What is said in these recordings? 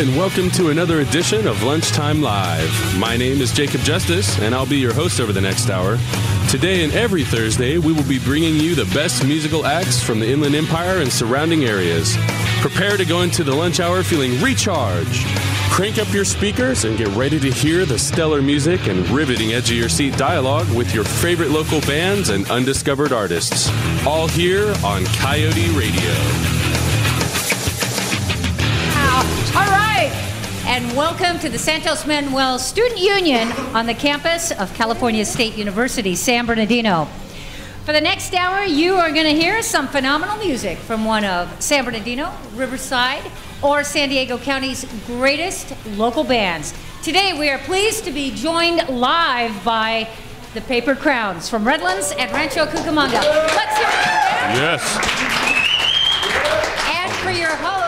and welcome to another edition of Lunchtime Live. My name is Jacob Justus, and I'll be your host over the next hour. Today and every Thursday, we will be bringing you the best musical acts from the Inland Empire and surrounding areas. Prepare to go into the lunch hour feeling recharged. Crank up your speakers and get ready to hear the stellar music and riveting edge-of-your-seat dialogue with your favorite local bands and undiscovered artists. All here on Coyote Radio. All right, and welcome to the Santos Manuel Student Union on the campus of California State University, San Bernardino. For the next hour, you are going to hear some phenomenal music from one of San Bernardino, Riverside, or San Diego County's greatest local bands. Today, we are pleased to be joined live by the Paper Crowns from Redlands and Rancho Cucamonga. Let's hear it there. Yes. And for your host,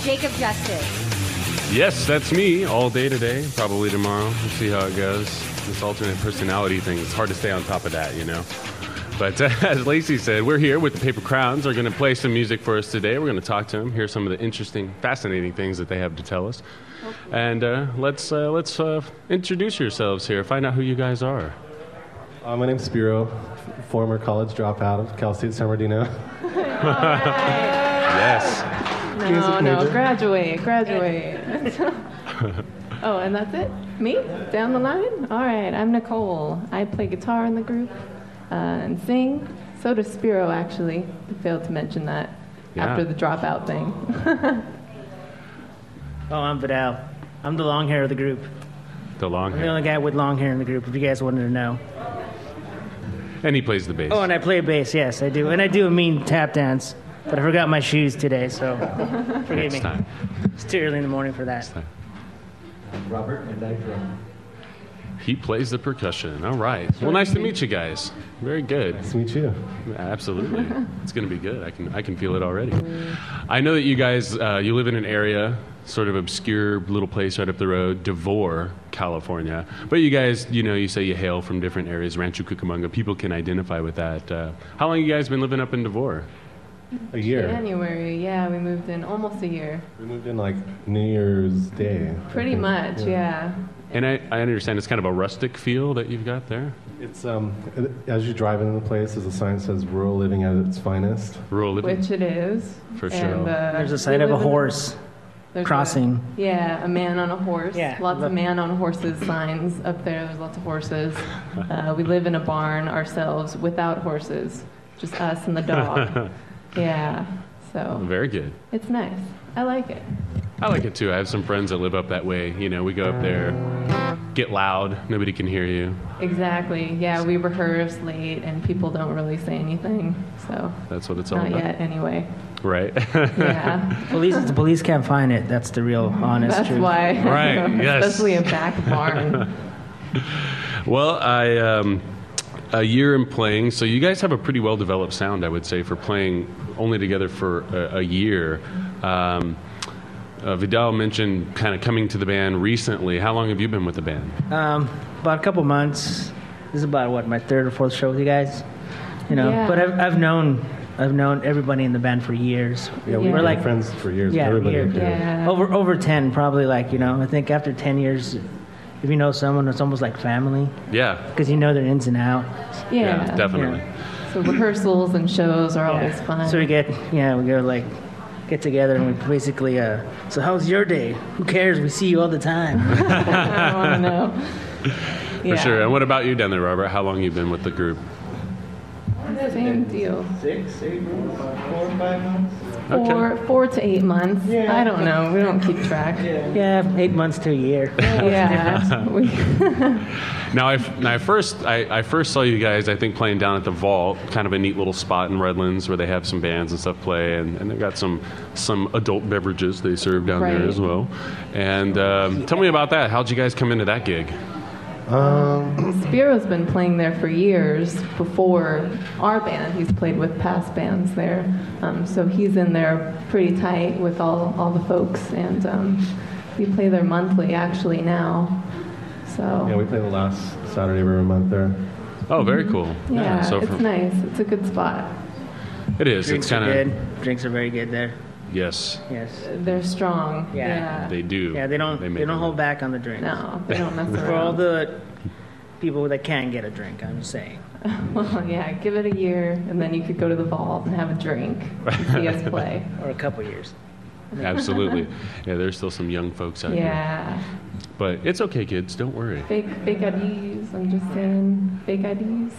Jacob Justus. Yes, that's me all day today, probably tomorrow. We'll see how it goes. This alternate personality thing, it's hard to stay on top of that, you know. But as Lacey said, we're here with the Paper Crowns. They're going to play some music for us today. We're going to talk to them, hear some of the interesting, fascinating things that they have to tell us. And let's introduce yourselves here. Find out who you guys are. My name's Spiro, former college dropout of Cal State San Bernardino. Yes. No, graduate. Oh, and that's it? Me? Down the line? All right, I'm Nicole. I play guitar in the group and sing. So does Spiro, actually. I failed to mention that after the dropout thing. Oh, I'm Vidal. I'm the long hair of the group. The long I'm hair. the only guy with long hair in the group, if you guys wanted to know. And he plays the bass. Oh, and I play bass, yes, I do. And I do a mean tap dance. But I forgot my shoes today, so forgive me. Time. It's too early in the morning for that. Robert, and I drum. He plays the percussion. All right. Well, nice to meet you guys. Very good. Nice to meet you. Absolutely. It's going to be good. I can feel it already. I know that you guys, you live in an area, sort of obscure little place right up the road, Devore, California. But you guys, you say you hail from different areas, Rancho Cucamonga. People can identify with that. How long have you guys been living up in Devore? A year. January, yeah, we moved in almost a year. We moved in like New Year's Day. Pretty much, yeah. And I understand it's kind of a rustic feel that you've got there. It's as you drive into the place, there's a sign that says "Rural Living at its Finest." Rural living, Which it is. for sure. And, There's a sight of a horse crossing. A man on a horse. Yeah. Lots of man on horses signs up there. There's lots of horses. We live in a barn ourselves without horses, just us and the dog. Yeah, so Very good. it's nice. I like it. I like it too. I have some friends that live up that way. We go up there, get loud, nobody can hear you. Exactly. Yeah, we rehearse late, and people don't really say anything. So That's what it's all not about. yet, anyway. Right. Yeah, The police can't find it. That's the real honest that's truth. why. Right, yes. Especially a back barn. Well, a year in playing, so you guys have a pretty well-developed sound, I would say, for playing only together for a year. Vidal mentioned kind of coming to the band recently. How long have you been with the band? About a couple months. This is about, my third or fourth show with you guys? Yeah. But I've known everybody in the band for years. Yeah, we've Yeah. been like friends for years. Yeah, Everybody years. up here. Yeah. Over 10, probably, I think after 10 years, if you know someone, it's almost like family, Yeah. because you know their ins and outs. Yeah. Definitely. So rehearsals and shows are always fun. So we get together and we basically, so how's your day? Who cares? We see you all the time. I want to know. For sure. And what about you down there, Robert? How long have you been with the group? Same deal. 6, 8 months, 4 or 5 months. Okay. 4 to 8 months. Yeah. I don't know. We don't keep track. Yeah, 8 months to a year. Yeah. Now, I first saw you guys, I think, playing down at the Vault, kind of a neat little spot in Redlands where they have some bands and stuff play, and they've got some adult beverages they serve down there Right. as well. And tell me about that. How'd you guys come into that gig? Spiro's been playing there for years before our band. He's played with past bands there. So he's in there pretty tight with all the folks. And we play there monthly, actually, now. So Yeah, we play the last Saturday of every month there. Oh, very cool. yeah, So it's nice. It's a good spot. it is. Drinks It's are kind of good. Drinks are very good there. Yes. Yes. They're strong. Yeah. They do. Yeah, they don't hold back on the drinks. No, they don't mess around. For all the people that can get a drink, I'm just saying. Well, yeah, give it a year, and then you could go to the vault and have a drink and see us play. Or a couple years. Absolutely. Yeah, there's still some young folks out here. Yeah. But it's okay, kids. Don't worry. Fake IDs, I'm just saying. Fake IDs.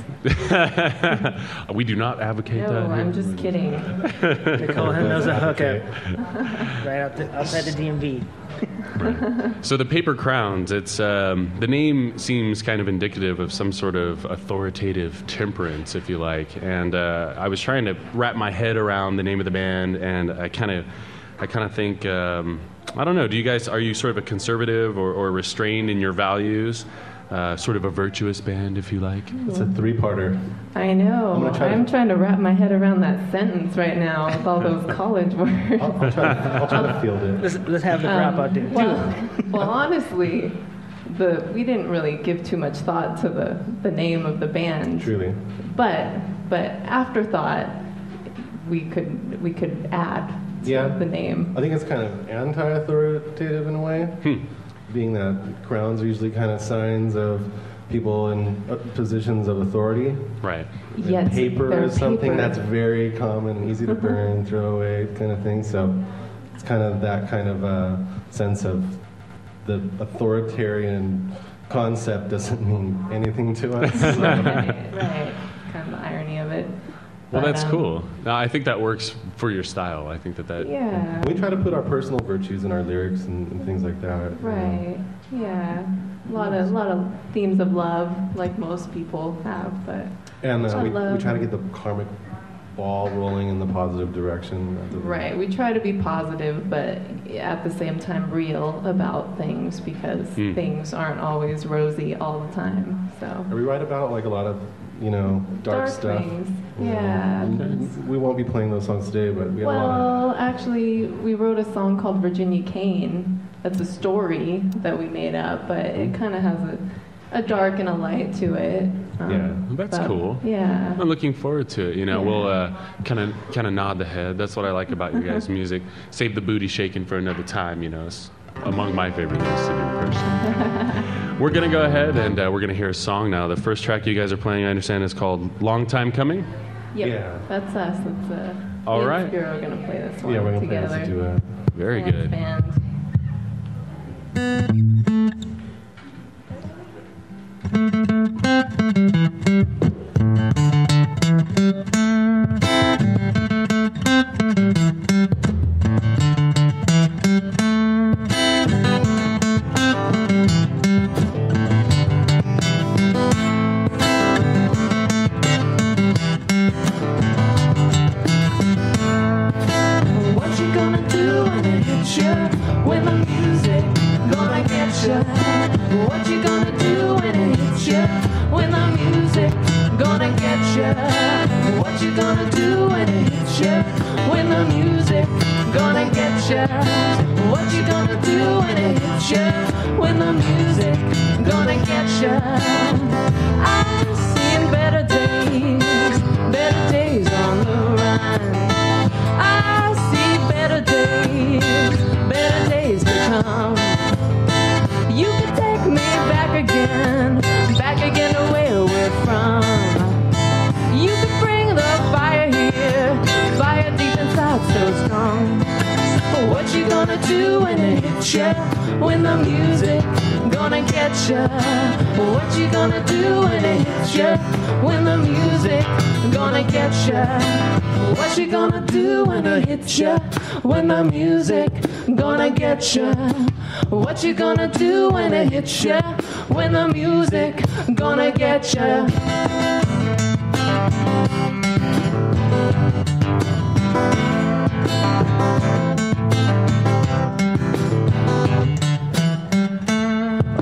We do not advocate that. No, I'm just kidding. Nicole knows a hookup right outside the DMV. Right. So the Paper Crowns, it's the name seems kind of indicative of some sort of authoritative temperance, if you like. And I was trying to wrap my head around the name of the band, and I kind of think, I don't know, are you sort of a conservative or restrained in your values? Sort of a virtuous band, if you like. It's a three-parter. I know. I'm trying to wrap my head around that sentence right now with all those college words. I'll try to field it. Let's have the dropout do. Well, honestly, we didn't really give too much thought to the name of the band. Truly. But afterthought, we could add to the name. I think it's kind of anti-authoritative in a way. Being that crowns are usually kind of signs of people in positions of authority. Right. Yes, paper is something paper. that's very common, easy to burn, throw away kind of thing. So it's kind of that kind of sense of the authoritarian concept doesn't mean anything to us. Right. Kind of the irony of it. Well, that's cool. No, I think that works for your style. I think that. Yeah. We try to put our personal virtues in our lyrics and things like that. Right. Yeah. A lot of themes of love, like most people have, but. And we try to get the karmic ball rolling in the positive direction. Right. We try to be positive, but at the same time real about things, because things aren't always rosy all the time. So. We write about like a lot of dark stuff. Things. Yeah. We won't be playing those songs today, but we have a lot Well, actually, we wrote a song called Virginia Cane. That's a story that we made up, but it kind of has a dark and a light to it. That's cool. Yeah. I'm looking forward to it. We'll kind of nod the head. That's what I like about your guys' music. Save the booty shaking for another time. It's among my favorite things to do personally. We're going to go ahead and we're going to hear a song now. The first track you guys are playing, I understand, is called Long Time Coming. Yep. Yeah. That's us. It's all right. We're going to play this one we're going to play together. this duet. Very good. Band. When the music gonna get ya? What you gonna do when it hits ya? When the music gonna get ya?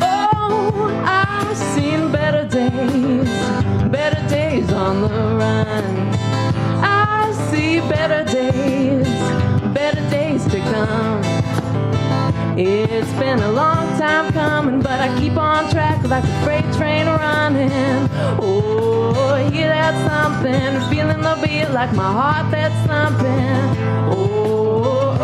Oh, I've seen better days on the run. I see better days to come. It's been a long time coming, but I keep on track like a freight train running. Oh, hear that something, feeling the beat like my heart that's thumping. Oh,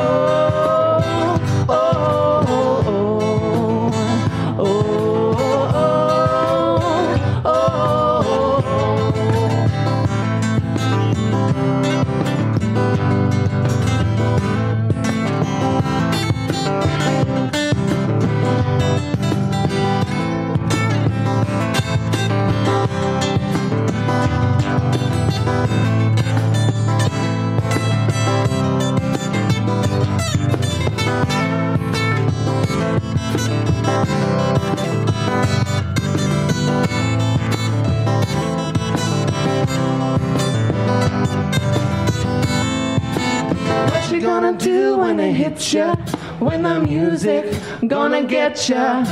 What you gonna do when it hits ya? When the music gonna get ya?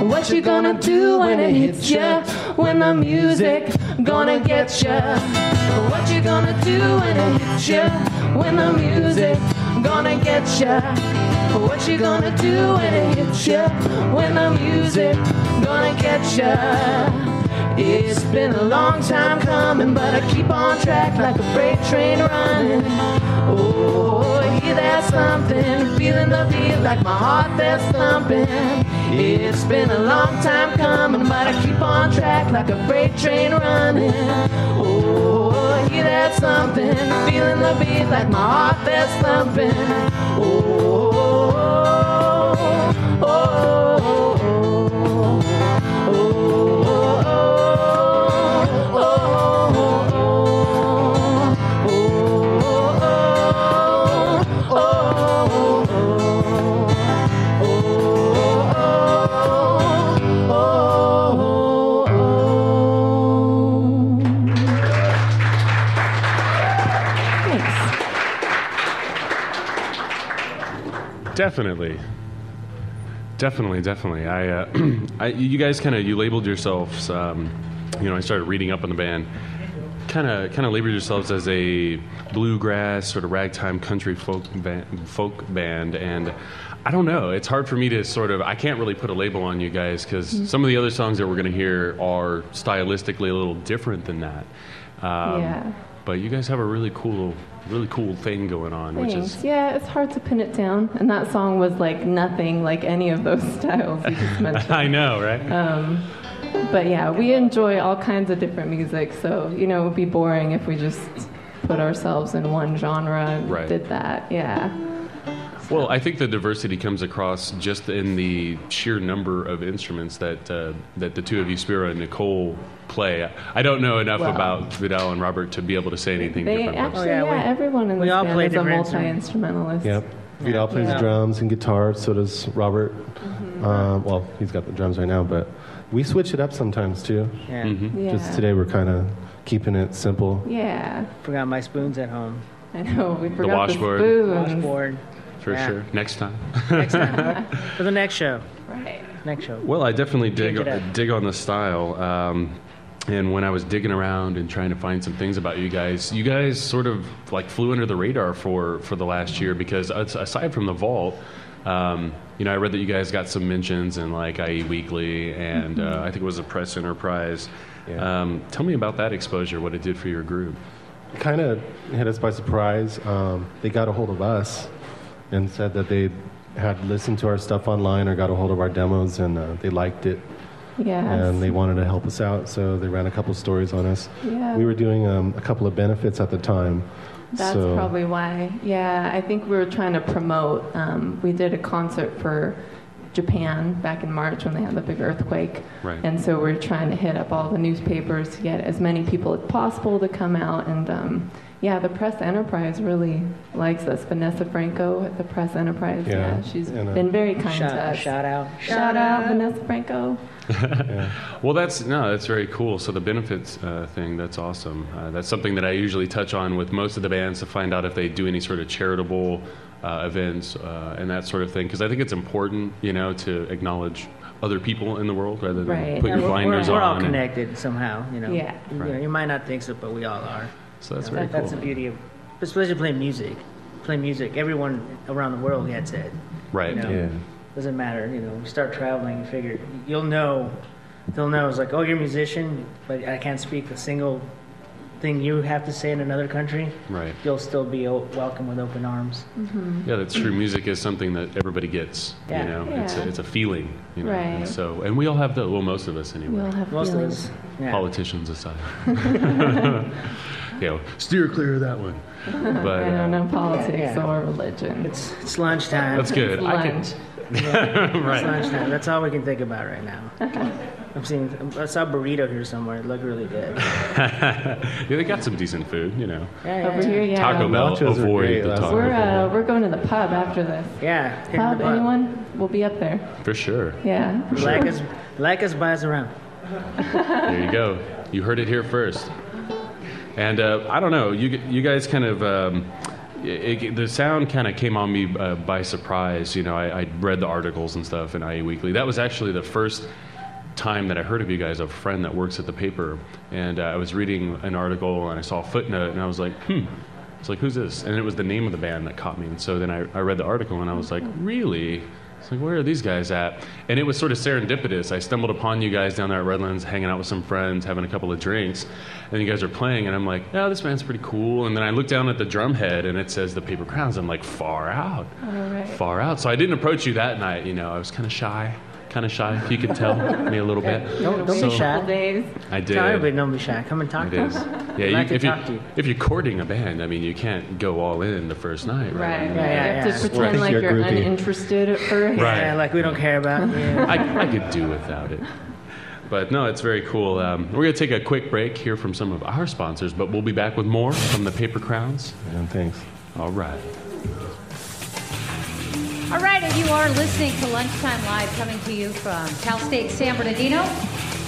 What you gonna do when it hits ya? When the music gonna get ya? What you gonna do when it hits ya? When the music gonna get ya? What you gonna do when it hits ya? When the music gonna get ya? It's been a long time coming, but I keep on track like a freight train running. Oh, hear that something, feeling the beat like my heart that's thumping. It's been a long time coming, but I keep on track like a freight train running. Oh, hear that something, feeling the beat like my heart that's thumping. Oh, oh, oh, oh, oh. Definitely. You guys you labeled yourselves. I started reading up on the band. Kind of labeled yourselves as a bluegrass sort of ragtime country folk band, and I don't know. It's hard for me to I can't really put a label on you guys because some of the other songs that we're going to hear are stylistically a little different than that. But you guys have a really cool thing going on. Thanks. Which is it's hard to pin it down. And that song was like nothing like any of those styles you just mentioned. I know, right? But yeah, we enjoy all kinds of different music. So, it would be boring if we just put ourselves in one genre and did that. Yeah. Well, I think the diversity comes across just in the sheer number of instruments that the two of you, Spiro and Nicole, play. I don't know enough about Vidal and Robert to be able to say anything different. Actually, everyone in this band is a multi-instrumentalist. Yep. Vidal plays drums and guitar, so does Robert. Well, he's got the drums right now, but we switch it up sometimes too. Yeah. Mm-hmm. Just today we're kind of keeping it simple. Yeah. Forgot my spoons at home. I know, we forgot the washboard. spoons. Washboard. For sure. Next time. For the next show. Right. Next show. Well, I definitely dig on the style. And when I was digging around and trying to find some things about you guys sort of like flew under the radar for the last year because aside from the Vault, I read that you guys got some mentions in like IE Weekly and I think it was a Press Enterprise. Yeah. Tell me about that exposure, what it did for your group. It kind of hit us by surprise. They got a hold of us and said that they had listened to our stuff online or got a hold of our demos and they liked it. Yes. And they wanted to help us out, so they ran a couple stories on us. Yeah. We were doing a couple of benefits at the time. That's probably why. Yeah, I think we were trying to promote. We did a concert for Japan back in March when they had the big earthquake. Right. And so we're trying to hit up all the newspapers to get as many people as possible to come out. And the Press Enterprise really likes us. Vanessa Franco at the Press Enterprise. Yeah, she's been very kind to us. Shout out, Vanessa Franco. Well, that's very cool. So the benefits thing, that's awesome. That's something that I usually touch on with most of the bands to find out if they do any sort of charitable events and that sort of thing. Because I think it's important, to acknowledge other people in the world rather than put your blinders on. We're all connected somehow, Yeah. You might not think so, but we all are. So that's very cool. That's the beauty of, especially playing music. Everyone around the world gets it. Right. Doesn't matter, you start traveling, you figure, they'll know, it's like, oh, you're a musician, but I can't speak a single thing you have to say in another country, Right. you'll still be welcome with open arms. Yeah, that's true. Music is something that everybody gets. Yeah. You know, Yeah. it's a feeling. You know, Right. and we all have the. Well, most of us We anyway. all have Most of feelings. us. Yeah. Politicians aside. Steer clear of that one. But I don't know politics Yeah. or religion. It's lunchtime. that's good. It's I can. lunch. It's Right. lunchtime. That's all we can think about right now. I saw a burrito here somewhere. It looked really good. Yeah, they got some decent food. You know, Yeah, Over here, yeah. Taco Bell. Nachos were great Avoid the last Taco night. Bell. We're going to the pub after this. Yeah. hit the Pub, pub. anyone? We'll be up there. For sure. Yeah. Like us, buy us around. There you go. You heard it here first. And I don't know. You guys kind of. The sound kind of came on me by surprise. You know, I read the articles and stuff in IE Weekly. That was actually the first time that I heard of you guys. A friend that works at the paper, and I was reading an article and I saw a footnote, and I was like, It's like, who's this? And it was the name of the band that caught me. And so then I read the article and I was like, really? It's like, where are these guys at? And it was sort of serendipitous. I stumbled upon you guys down there at Redlands, hanging out with some friends, having a couple of drinks, and you guys are playing, and I'm like, oh, this band's pretty cool. And then I look down at the drum head, and it says the Paper Crowns. I'm like, far out. All right. Far out. So I didn't approach you that night, you know. I was kind of shy, if you could tell me a little bit. Don't So- be shy. Days. I did. Tell everybody don't be shy. Come and talk It to is. us. Yeah, We'd like to if, you, talk to you. if you're courting a band, I mean, you can't go all in the first night, right? Right. I mean, You have yeah. to pretend like you're you're groupie. uninterested at first. Right. Yeah, like we don't care about you. I could do without it. But no, it's very cool. We're going to take a quick break, hear from some of our sponsors, but we'll be back with more from the Paper Crowns. And thanks. All right. All right, and you are listening to Lunchtime Live, coming to you from Cal State San Bernardino.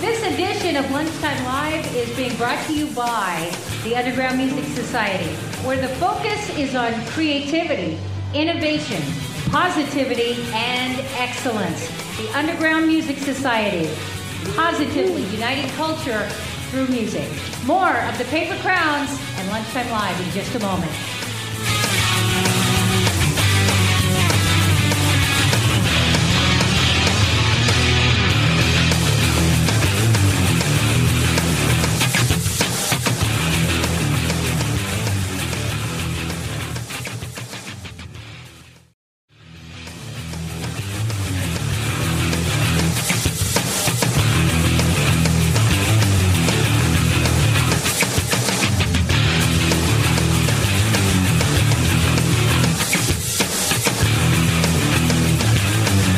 This edition of Lunchtime Live is being brought to you by the Underground Music Society, where the focus is on creativity, innovation, positivity, and excellence. The Underground Music Society, positively uniting culture through music. More of the Paper Crowns and Lunchtime Live in just a moment.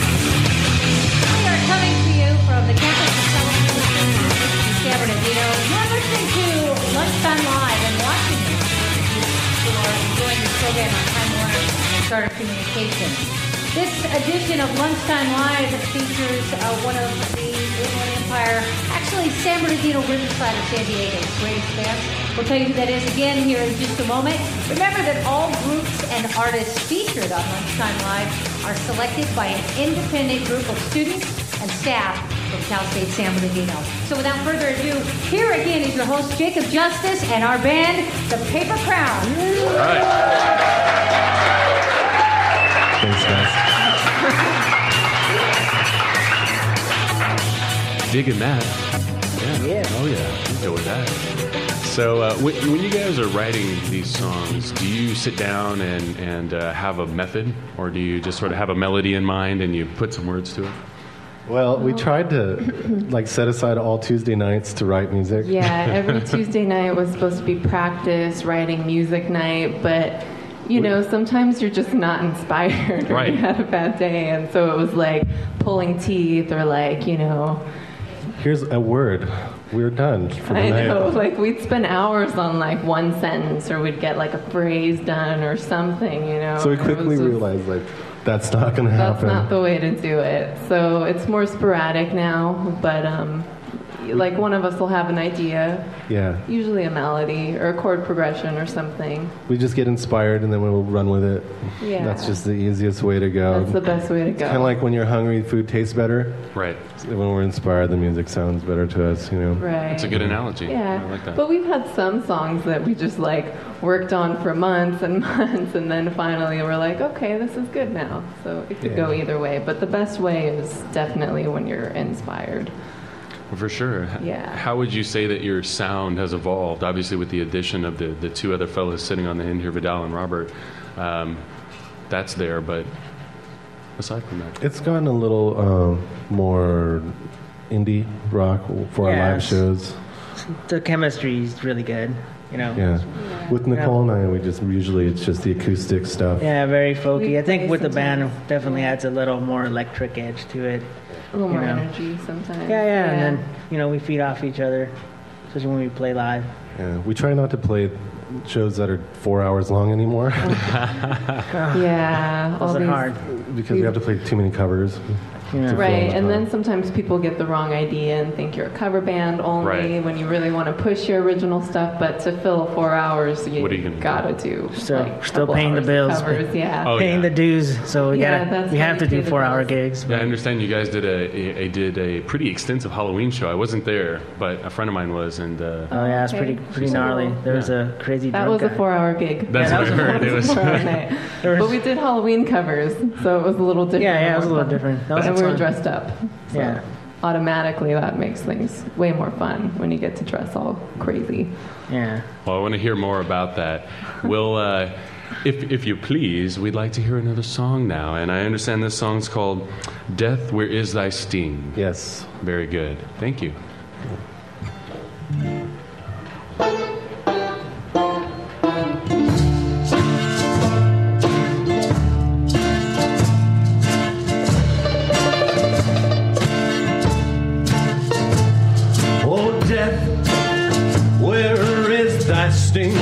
We are coming to you from the campus of California in San Bernardino. You're listening to Lunchtime Live and watching this who are enjoying this program on Time Warner Starter Communications. This edition of Lunchtime Live features one of the Inland Empire, actually San Bernardino Riverside of San Diego's greatest bands. We'll tell you who that is again here in just a moment. Remember that all groups and artists featured on Lunchtime Live are selected by an independent group of students and staff from Cal State San Bernardino. So without further ado, here again is your host, Jacob Justus, and our band, the Paper Crowns. All right. Thanks, guys. Digging that. Yeah. Oh, yeah. You go with that. So when you guys are writing these songs, do you sit down and have a method? Or do you just sort of have a melody in mind and you put some words to it? Well, we tried to set aside all Tuesday nights to write music. Yeah, every Tuesday night was supposed to be practice, writing music night, but you know, sometimes you're just not inspired or Right. you had a bad day, and so it was like pulling teeth or Here's a word. We're done for the I night. know, we'd spend hours on one sentence, or we'd get a phrase done or something, you know. So we It was quickly just- realized that's not going to That's happen. not the way to do it. So it's more sporadic now, but one of us will have an idea, Yeah. usually a melody or a chord progression or something. We just get inspired and then we'll run with it. Yeah. That's just the easiest way to go. That's the best way to go. Kind of like when you're hungry, food tastes better. Right. When we're inspired, the music sounds better to us, you know. Right. That's a good analogy. Yeah, I like that. but we've had some songs that we just worked on for months and months, and then finally we're like, okay, this is good now. So it could go either way, but the best way is definitely when you're inspired. For sure. Yeah. How would you say that your sound has evolved? Obviously, with the addition of the two other fellows sitting on the end here, Vidal and Robert, that's there. But aside from that, It's gotten a little more indie rock for our live shows. The chemistry is really good, you know. Yeah. With Nicole and I, it's just the acoustic stuff. Yeah, very folky. We I think play with the band, sometimes. definitely adds a little more electric edge to it. A little more You know. energy sometimes. Yeah, and then, you know, we feed off each other, especially when we play live. Yeah. We try not to play shows that are 4 hours long anymore Yeah. all Those are these- hard. because we have to play too many covers. Yeah. Right, and then sometimes people get the wrong idea and think you're a cover band only Right. when you really want to push your original stuff. But to fill 4 hours, you, What are you gonna gotta do. Still- like, still couple paying the hours of bills. Covers, yeah. Oh, Paying yeah. the dues, so we Yeah, gotta that's we how have you to pay do the 4-hour bills. gigs. yeah, I understand you guys did a pretty extensive Halloween show. I wasn't there, but a friend of mine was, and Oh yeah, it's Okay. pretty gnarly. There was a crazy. That drunk was a guy. 4-hour gig. that's Yeah, what I that heard. It was. 4-hour night. There was- But we did Halloween covers, so it was a little different. Yeah, it was a more little fun. different. That was And we were fun. dressed up. So Yeah. automatically, that makes things way more fun when you get to dress all crazy. Yeah. Well, I want to hear more about that. We'll, if you please, we'd like to hear another song now. And I understand this song's called "Death, Where Is Thy Sting." Yes. Very good. Thank you. Oh, death, where is thy sting?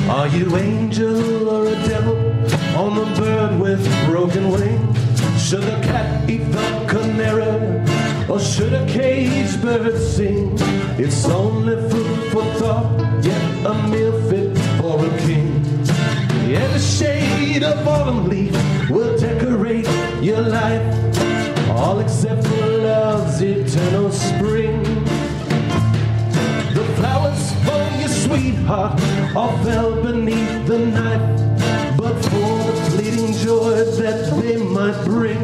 Are you angel or a devil on the bird with broken wing? Should the cat eat the canary, or should a caged bird sing? It's only food for thought, yet a meal fit for a king. Every shade of autumn leaf will decorate your life, all except for love's eternal spring. The flowers for your sweetheart all fell beneath the knife, but for the fleeting joy that they might bring,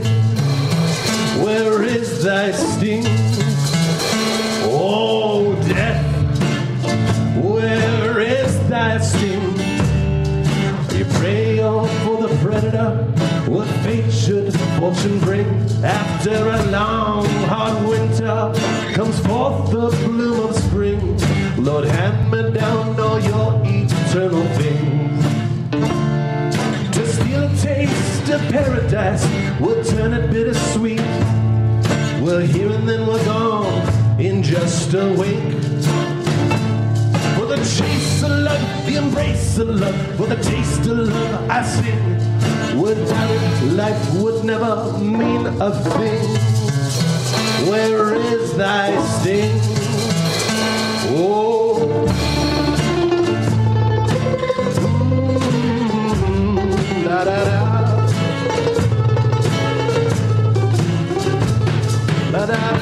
where is thy sting? Oh, death, where is thy sting? You pray on for the predator, what fate should fortune bring? After a long, hard winter comes forth the bloom of spring. Lord, hand me down all your eternal things. To steal a taste of paradise will turn it bittersweet. We're here and then we're gone in just a wink. For the chase of love, the embrace of love, for the taste of love I sing. Without it, life would never mean a thing. Where is thy sting? Oh, da da da, da da.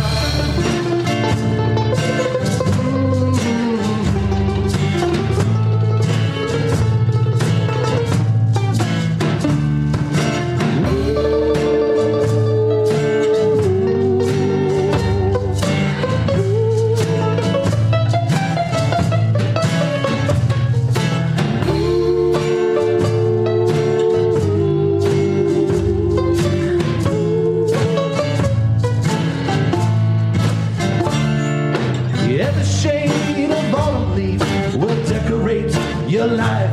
Every shade of autumn leaf will decorate your life,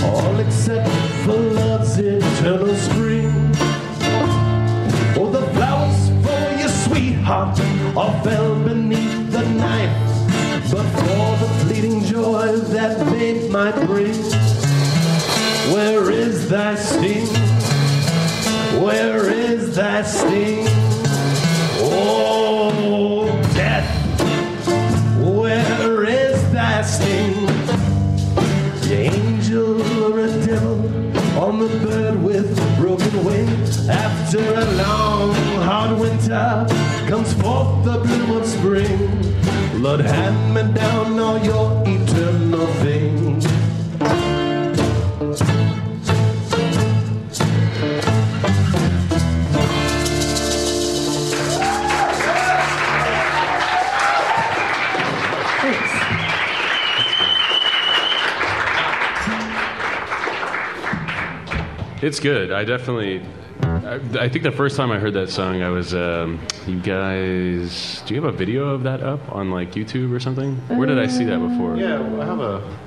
all except for love's eternal spring. Oh, the flowers for your sweetheart all fell beneath the knife, but for the fleeting joy that they might bring, where is thy sting? Where is thy sting? Oh, death, where is thy sting? The angel or a devil on the bird with broken wing. After a long, hard winter comes forth the bloom of spring. Lord, hand me down all your eternal things. It's good. I think the first time I heard that song, I was, you guys, do you have a video of that up on like YouTube or something? Where did I see that before? Yeah,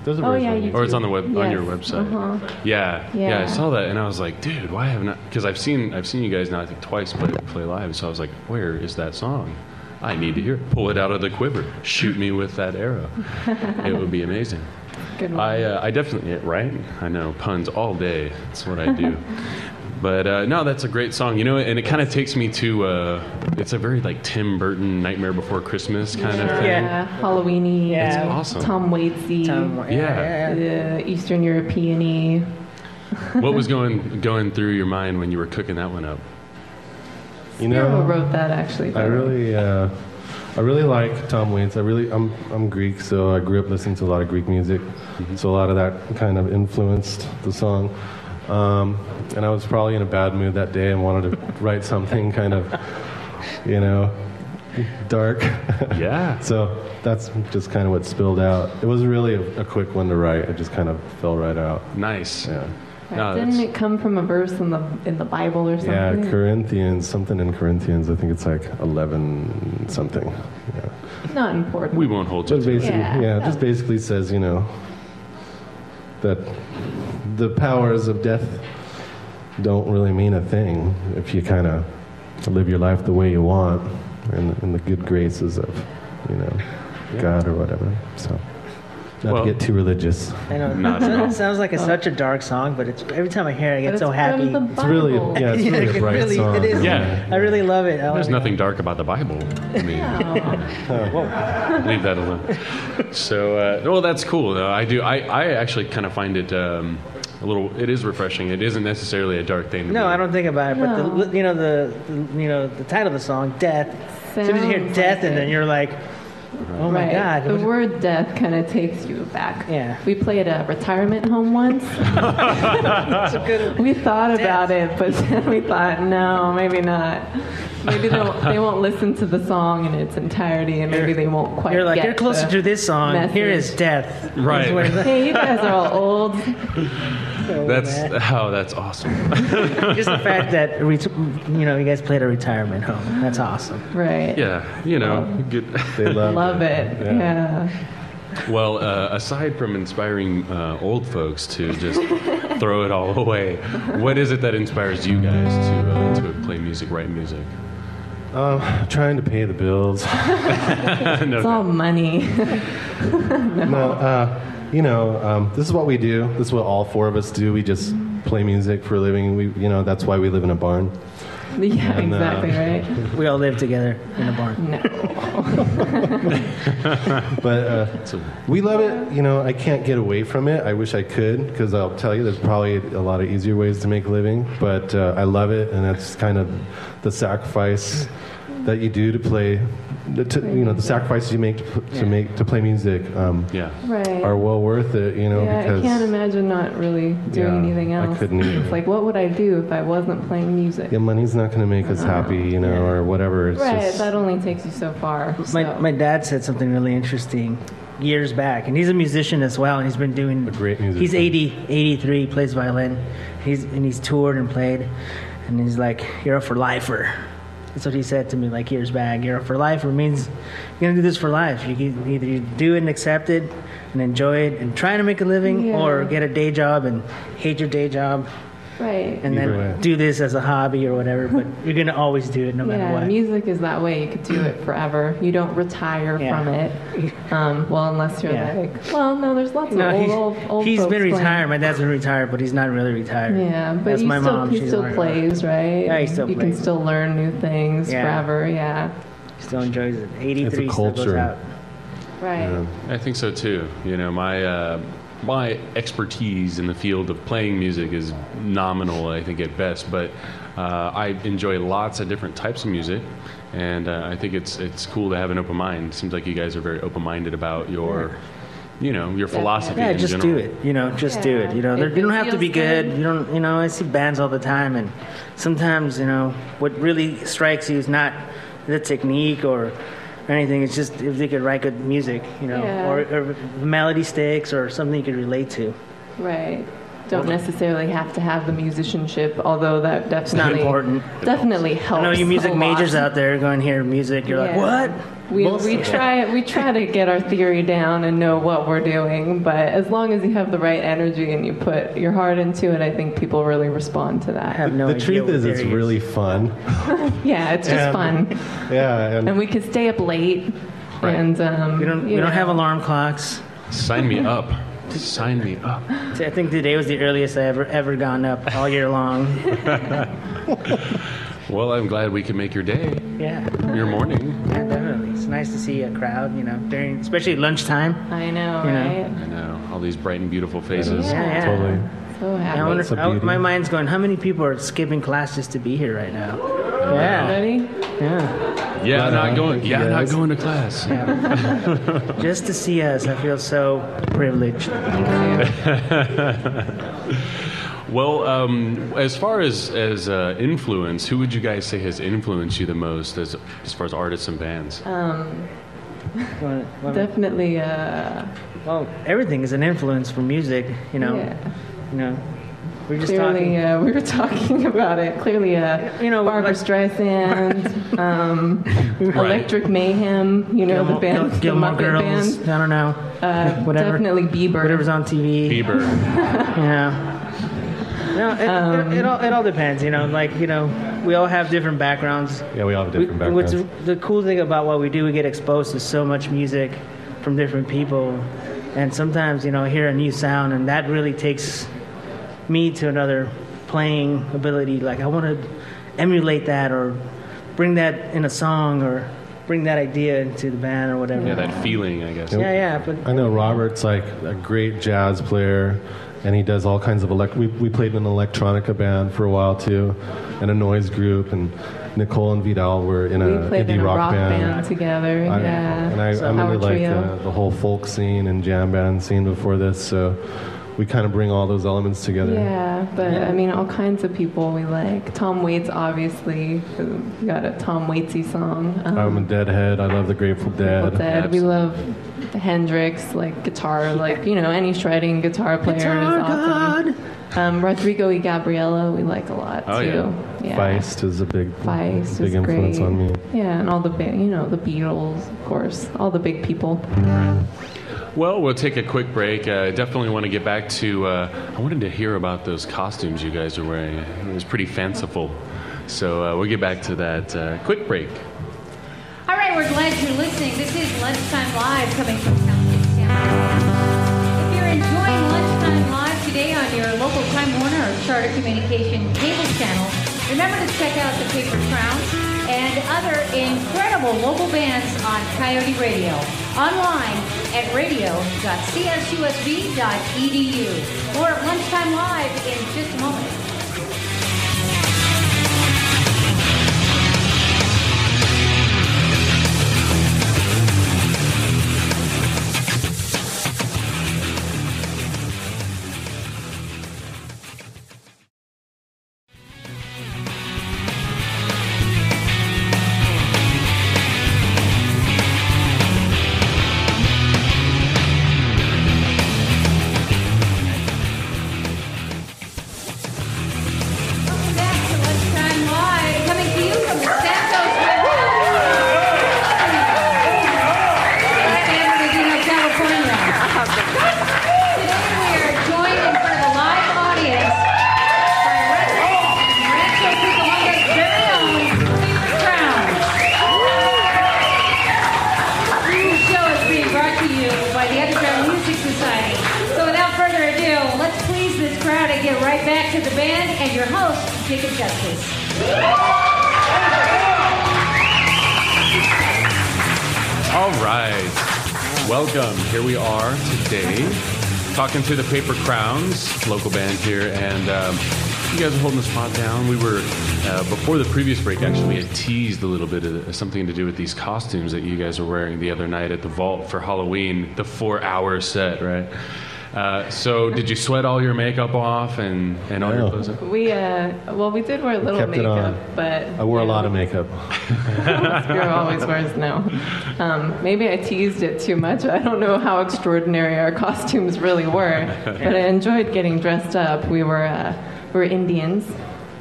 there's a version. Oh, yeah, on YouTube. Or it's on the on Yes. your website. Uh-huh. Yeah, I saw that and I was like, dude, why have not? Because I've seen you guys now I think twice play live. So I was like, where is that song? I need to hear it. Pull it out of the quiver. Shoot me with that arrow. It would be amazing. Good one. I definitely, right? I know, puns all day. That's what I do. But no, that's a great song, and it kind of takes me to, it's a very like Tim Burton Nightmare Before Christmas kind of thing. Yeah, Halloween-y. Yeah. It's awesome. Tom Waitsy. Eastern European-y. What was going through your mind when you were cooking that one up? You Who know, wrote that actually? I really like Tom Waits. I'm Greek, so I grew up listening to a lot of Greek music. So a lot of that kind of influenced the song. And I was probably in a bad mood that day and wanted to write something kind of, dark. Yeah. So that's just kind of what spilled out. It was really a quick one to write. It just kind of fell right out. Nice. Yeah. No, Didn't it come from a verse in the Bible or something? Yeah, Corinthians, something in Corinthians. I think it's like 11 something. Yeah. Not important. We won't hold you But to it. basically, just basically says, that the powers of death don't really mean a thing if you kind of live your life the way you want in the good graces of, God or whatever. So, not to get too religious. I know. Not at all. It sounds like such a dark song, but every time I hear it, I get so happy. It's really, it's really a bright song. It is. Yeah. I really love it. There's nothing dark about the Bible. I mean, leave that alone. So, well, that's cool though. I actually kind of find it a little. It is refreshing. It isn't necessarily a dark thing. No, I don't think about it. But the title of the song, "Death." As soon as you hear "death," and then you're like, "Oh my God!" The word "death" kind of takes you back. Yeah. We played a retirement home once. We thought about it, but then we thought, no, maybe not. Maybe they won't listen to the song in its entirety, and maybe they won't quite. You're like, get you're closer the to this song. message. Here is "Death." Right. Hey, you guys are all old. That's awesome. Just the fact that you guys played a retirement home. That's awesome. Right. Yeah, good. They Love it. Yeah. Well, aside from inspiring old folks to just throw it all away, what is it that inspires you guys to play music, write music? Trying to pay the bills. It's all money. This is what we do. This is what all four of us do. We just play music for a living. That's why we live in a barn. Yeah, And, exactly right. We all live together in a barn. No. But we love it. I can't get away from it. I wish I could, because I'll tell you, there's probably a lot of easier ways to make a living. But I love it, and that's kind of the sacrifice that you do to play. The sacrifices you make to play music Right. are well worth it. Because I can't imagine not really doing anything else. I couldn't either. It's like, what would I do if I wasn't playing music? Yeah, money's not going to make us happy, or whatever. It's Right, just, that only takes you so far. My dad said something really interesting years back, and he's a musician as well, and he's been doing a great musician. He's 83, plays violin. He's toured and played, and he's like, "You're a for lifer." That's what he said to me like years back. You're a for lifer means you're gonna do this for life. You can either do it and accept it and enjoy it and try to make a living, or get a day job and hate your day job. Right. And Either then way. do this as a hobby or whatever, but you're going to always do it no matter what. Music is that way. You could do it forever. You don't retire from it. Unless you're no, there's lots of old he's folks been retired. playing. My dad's been retired, but he's not really retired. Yeah, but That's my mom. he She's still already plays, right? Yeah, he still You plays. can still learn new things forever, He still enjoys it. 83 It's a still goes culture. out. Right. Yeah. I think so too. My expertise in the field of playing music is nominal, I think, at best. But I enjoy lots of different types of music, and I think it's cool to have an open mind. It seems like you guys are very open-minded about your philosophy. Yeah, in just general. do it. Just do it. You If don't it have to be feels good. good. You don't. I see bands all the time, and sometimes what really strikes you is not the technique or anything. It's just if they could write good music, or melody sticks or something you could relate to. Right. don't necessarily have to have the musicianship, although that definitely not important. Definitely helps. I know you music a lot. majors out there going hear music. You're like, what? We try to get our theory down and know what we're doing, but as long as you have the right energy and you put your heart into it, I think people really respond to that. I have no The idea truth what is, it's theory really fun. Yeah, it's just fun. Yeah, And we could stay up late. Right. And We don't have alarm clocks. Sign me up. Sign me up. I think today was the earliest I ever gone up all year long. Well, I'm glad we could make your day, Yeah, your morning. yeah, definitely. It's nice to see a crowd, during, especially lunchtime. I know, You know. right? I know, all these bright and beautiful faces. Yeah. Totally. So happy. I It's a wonder, beauty. my mind's going, how many people are skipping class just to be here right now? Yeah, Ready? yeah. Yeah, Right not on. going. Thank you, Yeah, not guys. going to class. Just to see us, I feel so privileged. Well, as far as influence, who would you guys say has influenced you the most as far as artists and bands? Definitely. Well, everything is an influence for music, Yeah. We're just Clearly, talking. we were talking about it. Clearly, Barbra like- Streisand, Electric Mayhem. The band, the Gilmore Muppet Girls. Band. I don't know. Whatever. Definitely Bieber. Whatever's on TV. Bieber. No, it all depends. We all have different backgrounds. Yeah, we all have different backgrounds. What's the cool thing about what we do? We get exposed to so much music from different people, and sometimes hear a new sound, and that really takes me to another playing ability. Like I want to emulate that, or bring that in a song, or bring that idea into the band, or whatever. Yeah, that feeling, I guess. Yeah. But I know Robert's like a great jazz player, and he does all kinds of we played in an electronica band for a while too, and a noise group, and Nicole and Vidal were in We a played indie in a rock band. band together. And I So really our like trio. the whole folk scene and jam band scene before this, so we kind of bring all those elements together. Yeah, but I mean, all kinds of people we like. Tom Waits, obviously. We got a Tom Waitsy song. I'm a Deadhead. I love the Grateful Dead. Grateful Dead. We love Hendrix, like guitar, like any shredding guitar player is awesome. Rodrigo y Gabriela, we like a lot Oh, too. Yeah. Feist is a big Feist big is influence great. on me. Yeah, and all the the Beatles, of course, all the big people. Well, we'll take a quick break. Definitely want to get back to. I wanted to hear about those costumes you guys are wearing. It was pretty fanciful. So we'll get back to that. Quick break. All right, we're glad you're listening. This is Lunchtime Live coming from South City, San Francisco. If you're enjoying Lunchtime Live today on your local Time Warner or Charter Communication cable channel, remember to check out the Paper Crowns and other incredible local bands on Coyote Radio. Online at radio.csusb.edu. More of Lunchtime Live in just a moment. Get right back to the band and your host, Jacob Justus. All right. Welcome. Here we are today talking to the Paper Crowns, local band here, and you guys are holding the spot down. We were, before the previous break, actually, we had teased a little bit of something to do with these costumes that you guys were wearing the other night at the Vault for Halloween, the 4-hour set, right? So did you sweat all your makeup off and all your clothes off? We did wear a little kept it makeup, on. but I wore a lot of makeup. Spiro always wears no. Maybe I teased it too much. I don't know how extraordinary our costumes really were, but I enjoyed getting dressed up. We were Indians,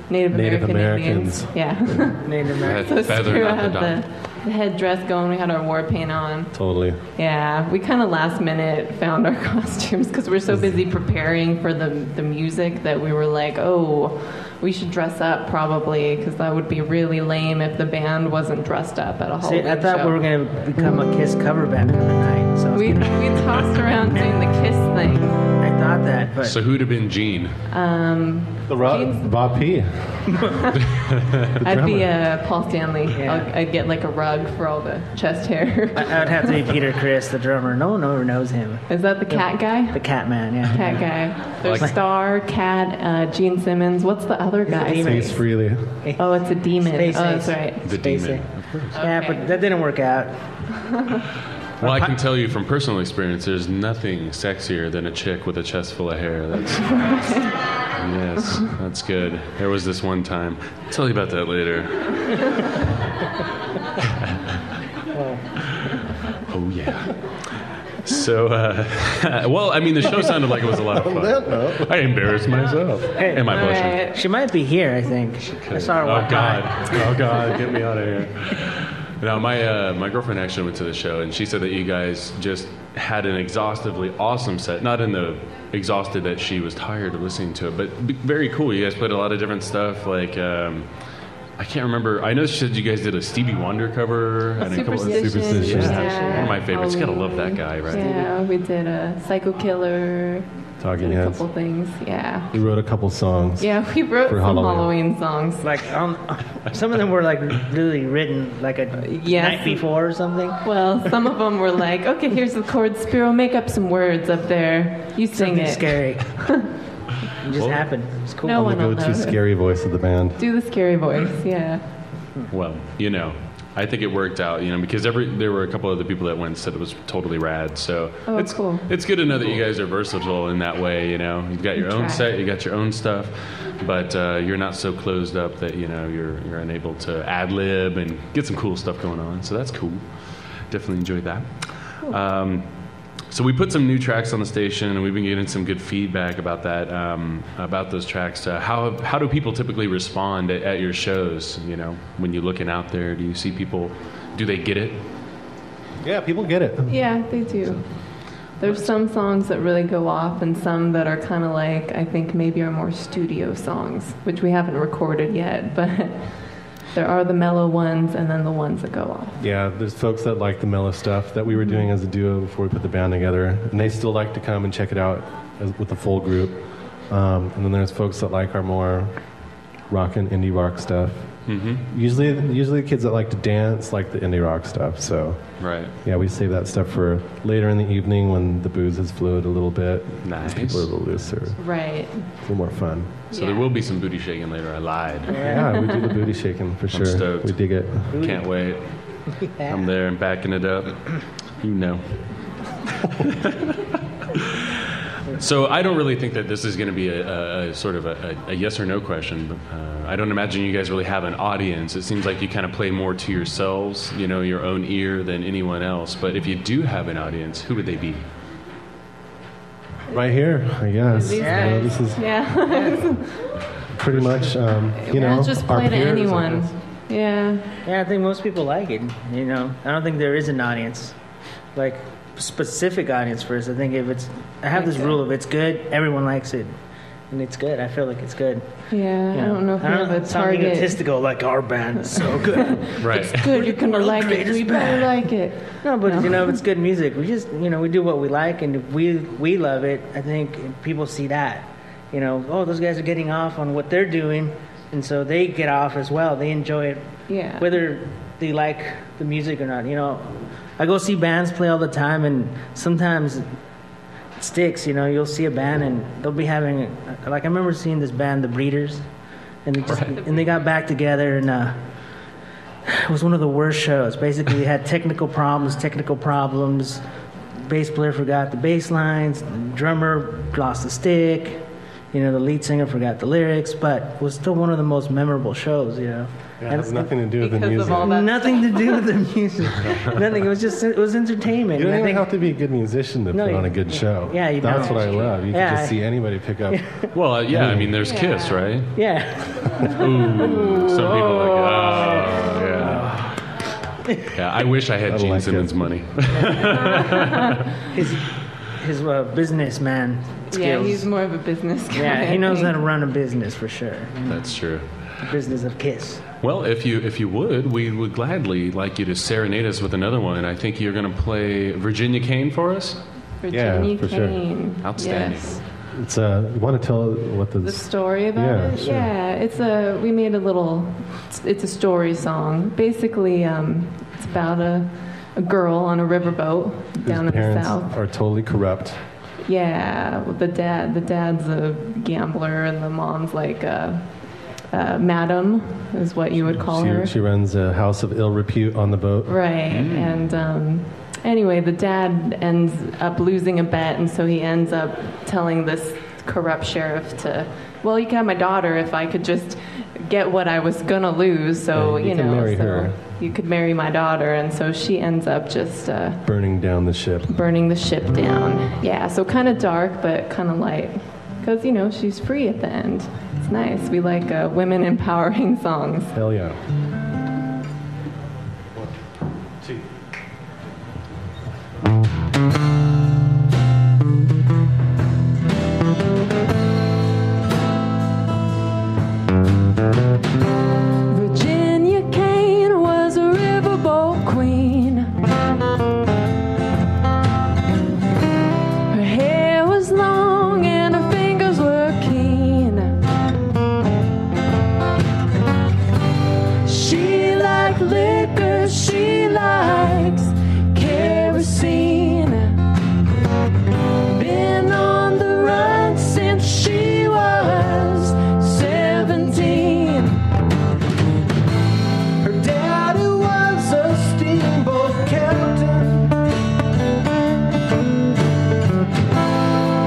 Native American Indians. Yeah. Native American. So Feather, Spiro not the had dot. the headdress going. We had our war paint on. Totally. Yeah, we kind of last minute found our costumes because we're so busy preparing for the music that we were like, oh, we should dress up probably because that would be really lame if the band wasn't dressed up at a See, Halloween I thought show. we were going to become a Kiss cover band for the night. So We tossed around doing the Kiss thing. I thought that, but So who'd have been Gene? Bob P. I'd be Paul Stanley. Yeah. I'd get like a rug for all the chest hair. I would have to be Peter Criss, the drummer. No one ever knows him. Is that the cat guy? The Cat Man, yeah. Cat guy. There's Star, Cat, Gene Simmons. What's the other guy? Space Freely. Oh, it's a demon. Space Oh, that's Ace. right. The Spacey. demon. Of course. Yeah, Okay. but that didn't work out. Well, I can tell you from personal experience, there's nothing sexier than a chick with a chest full of hair. That's yes, that's good. There was this one time. I'll tell you about that later. Oh yeah. So, well, I mean, the show sounded like it was a lot of fun. I embarrassed myself. Am I All blushing? right. She might be here, I think. I saw her Oh walk by. God! Oh God! Get me out of here. Now, my girlfriend actually went to the show, and she said that you guys just had an exhaustively awesome set. Not in the exhausted that she was tired of listening to it, but very cool. You guys played a lot of different stuff. Like I can't remember. I know she said you guys did a Stevie Wonder cover and a couple of Superstition. Yeah, one of my favorites. You gotta love that guy, right? Yeah, we did a Psycho Killer. Talking Did a Heads. couple things. Yeah. We wrote a couple songs. Yeah, we wrote For some Halloween. Halloween songs. Like, some of them were like really written like a Yes. night before or something. Well, some of them were like, okay, here's the chords. Spiro, make up some words up there. You sing Something it. scary. It just Well, happened. It's cool. No I'm one the will go-to notice. scary voice of the band. Do the scary voice, yeah. Well, you know, I think it worked out, you know, because there were a couple of the people that went and said it was totally rad. So Oh, it's cool. It's good to know that you guys are versatile in that way. You know, you've got your own try. set, you got your own stuff, but you're not so closed up that you know you're unable to ad lib and get some cool stuff going on. So that's cool. Definitely enjoyed that. So we put some new tracks on the station, and we've been getting some good feedback about that, about those tracks. How do people typically respond at your shows? You know, when you're looking out there, do you see people? Do they get it? Yeah, people get it. Yeah, they do. There's some songs that really go off and some that are kind of like, I think maybe are more studio songs, which we haven't recorded yet, but there are the mellow ones and then the ones that go off. Yeah, there's folks that like the mellow stuff that we were doing as a duo before we put the band together, and they still like to come and check it out with the full group. And then there's folks that like our more rock and indie rock stuff. Mm-hmm. Usually the kids that like to dance like the indie rock stuff. So Right. yeah, we save that stuff for later in the evening when the booze has flowed a little bit. Nice. People are a little looser, Right. a little more fun. So there will be some booty shaking later. I lied. Yeah, we do the booty shaking for sure. stoked. We dig it. Can't wait. I'm there and backing it up. You know. So I don't really think that this is going to be a sort of a yes or no question. But, I don't imagine you guys really have an audience. It seems like you kind of play more to yourselves, you know, your own ear than anyone else. But if you do have an audience, who would they be? Right here, I guess. These Yeah, guys. this is Yeah. pretty much, you know, We'll just our play to peers, I anyone. guess. Yeah. Yeah, I think most people like it. You know, I don't think there is an audience, like specific audience for us. I think I have this rule: if it's good, everyone likes it, and it's good. I feel like it's good. Yeah. I don't know if we have a it's not target. egotistical like our band is so good. Right. Good, you're gonna the like it. greatest We better band. like it. No, but you know, if it's good music, we just we do what we like, and if we love it, I think people see that. You know, oh, those guys are getting off on what they're doing, and so they get off as well. They enjoy it, Yeah. whether they like the music or not. You know, I go see bands play all the time, and sometimes it sticks. You know, you'll see a band and they'll be having, like I remember seeing this band, The Breeders, and and they got back together, and it was one of the worst shows. Basically, they had technical problems. bass player forgot the bass lines, the drummer lost the stick, the lead singer forgot the lyrics, but it was still one of the most memorable shows, Yeah, it has nothing to do with the Because music. of all that Nothing to do with the music. Nothing. It was entertainment. You don't And I even think- have to be a good musician to No, put you- on a good show. Yeah, you That's don't. what I love. You Yeah, can just see anybody pick up. Well, yeah, I mean, there's Kiss, right? Yeah. Ooh, some people are like, oh, yeah. Yeah, I wish I had I Gene like Simmons' it. money. His businessman skills. Yeah, he's more of a business guy. Yeah, he I knows how think. to run a business for sure. That's true. The business of Kiss. Well, if you would, we would gladly like you to serenade us with another one. And I think you're going to play Virginia Kane for us. Virginia Yeah, for sure. Kane. Outstanding. Yes. It's you want to tell what The story about Yeah, it? sure. Yeah, we made it's a story song. Basically, it's about a girl on a riverboat down in Whose the parents south. are totally corrupt. Yeah, the dad's a gambler and the mom's like madam is what you would call her. She runs a house of ill repute on the boat. Right, and anyway, the dad ends up losing a bet, and so he ends up telling this corrupt sheriff well, you can have my daughter if I could just get what I was gonna lose. So Yeah, you can marry her. You could marry my daughter, and so she ends up just Burning down the ship. burning the ship down. Yeah, so kind of dark, but kind of light, because she's free at the end. It's nice. We like women empowering songs. Hell yeah. Virginia Kane was a riverboat queen. Her hair was long and her fingers were keen. She liked liquor, she likes kerosene. Been on the run since she was 17. Her daddy was a steamboat captain.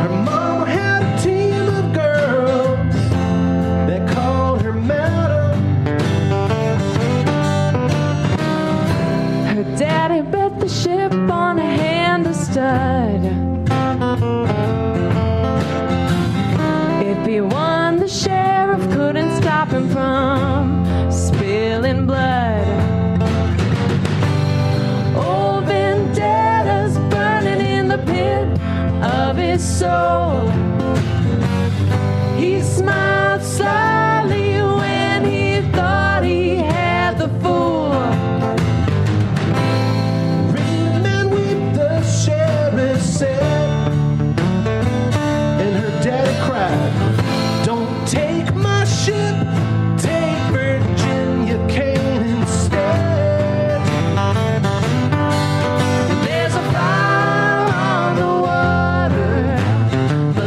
Her mom had a team of girls that called her madam. Her daddy bet the ship on a hand of stud. If he won, the sheriff couldn't stop him from spilling blood. Old vendettas burning in the pit of his soul. He smiled slyly when he thought he had the fool. Ring the man with the sheriff said, and her daddy cried, "Don't take my ship, take Virginia Kane instead." There's a fire on the water, the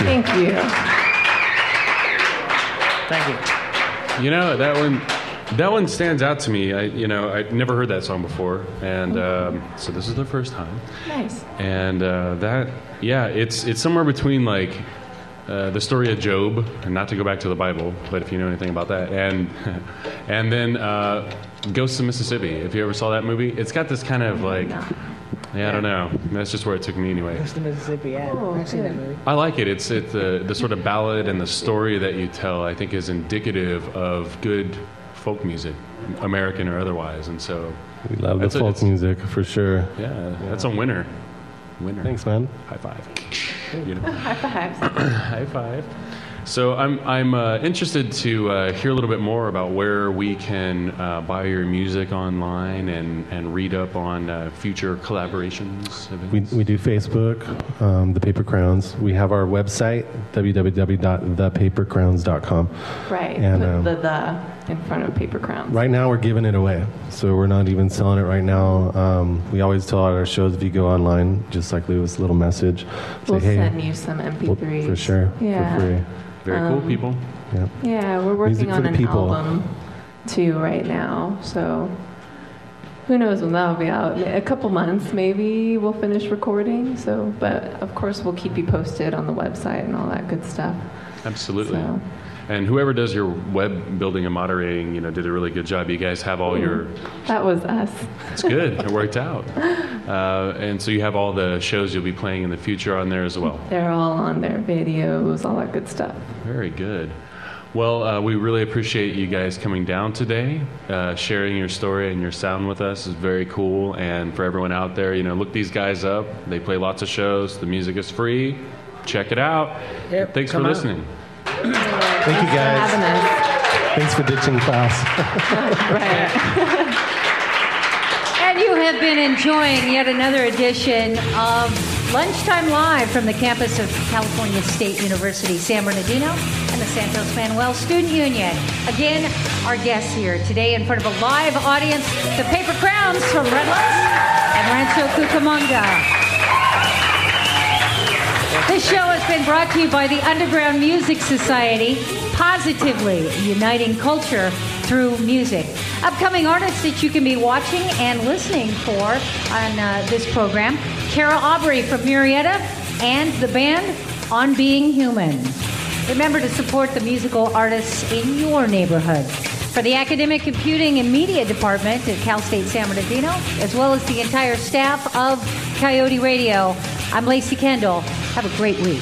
you. Thank you. Thank you. You know, that one stands out to me. I'd never heard that song before, and so this is the first time. Nice. And it's somewhere between like the story of Job, and not to go back to the Bible, but if you know anything about that, and then Ghosts of Mississippi. If you ever saw that movie, it's got this kind of like. I don't know. That's just where it took me anyway. Ghost of Mississippi, yeah. I've seen that movie. I like it. It's the sort of ballad and the story that you tell, I think, is indicative of good folk music, American or otherwise. And so We love the folk music for sure. Yeah, that's a winner. Thanks, man. High five. High fives. High five. So I'm interested to hear a little bit more about where we can buy your music online and read up on future collaborations. We do Facebook, The Paper Crowns. We have our website, www.thepapercrowns.com. Right. And, put the in front of Paper Crowns. Right now we're giving it away, so we're not even selling it right now. We always tell at our shows, if you go online, just like leave us a little message. We'll say, hey, send you some MP3s. For sure. Yeah. For free. Very cool, people. Yeah. Yeah, we're working on an album too right now. So who knows when that'll be out? A couple months, maybe we'll finish recording. So, but of course we'll keep you posted on the website and all that good stuff. Absolutely. So. And whoever does your web building and moderating, did a really good job. You guys have all your... That was us. It's good. It worked out. And so you have all the shows you'll be playing in the future on there as well. They're all on there, videos, all that good stuff. Very good. Well, we really appreciate you guys coming down today. Sharing your story and your sound with us is very cool. And for everyone out there, look these guys up. They play lots of shows. The music is free. Check it out. Yep, Thanks for listening. Thank you, guys. For having us. Thanks for ditching class. Right. And you have been enjoying yet another edition of Lunchtime Live from the campus of California State University, San Bernardino, and the Santos Manuel Student Union. Again, our guests here today in front of a live audience, the Paper Crowns from Redlands and Rancho Cucamonga. This show has been brought to you by the Underground Music Society, positively uniting culture through music. Upcoming artists that you can be watching and listening for on this program: Kara Aubrey from Murrieta and the band On Being Human. Remember to support the musical artists in your neighborhood. For the Academic Computing and Media Department at Cal State San Bernardino, as well as the entire staff of Coyote Radio, I'm Lacey Kendall. Have a great week.